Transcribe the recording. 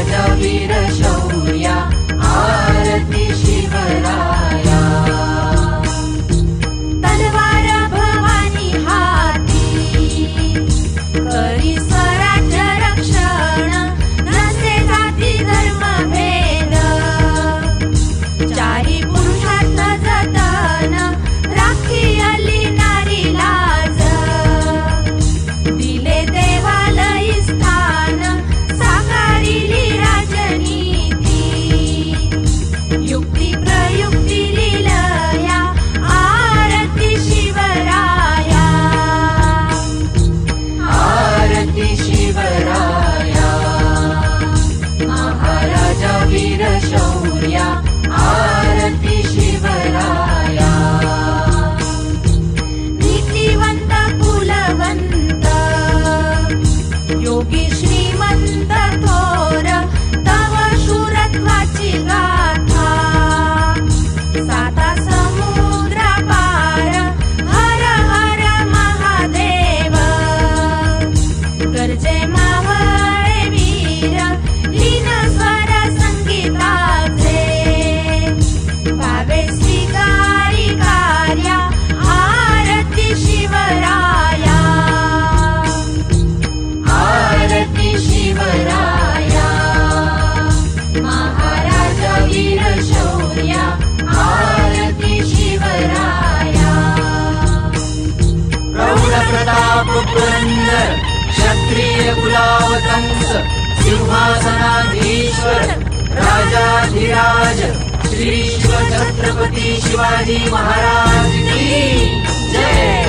महाराजा वीर शौर्या आरती शिवराया। तलवार भवानी हाती करी स्वराज्य रक्षण, नसे जाती धर्म भेद, चारी पुरुषार्थ जतन, राखी आली नारी लाज, दिले देवालयी स्थान, साकारिली राजनीती, युक्ती प्रयुक्ती लीलया आरती शिवराया। आरती शिवराया महाराजा वीर शौर्या आरती शिवराया। नीतिवंत कुलवंत योगी श्रीमंत थोर, तव शूरत्वाची गाथा, साता समुद्रा पार, हर हर महादेव, गर्जे मावळे वीर, लीन स्वर संगीताचे, भावे स्वीकारी कार्या आरती शिवराया। आरती शिवराया महाराजा वीर शौर्या आरती शिवराया। प्रौढ प्रताप पुरंदर क्षत्रिय कुलावतंस, सिंहासनाधीश्वर राजाधिराज श्री शिव छत्रपती शिवाजी महाराज की जय।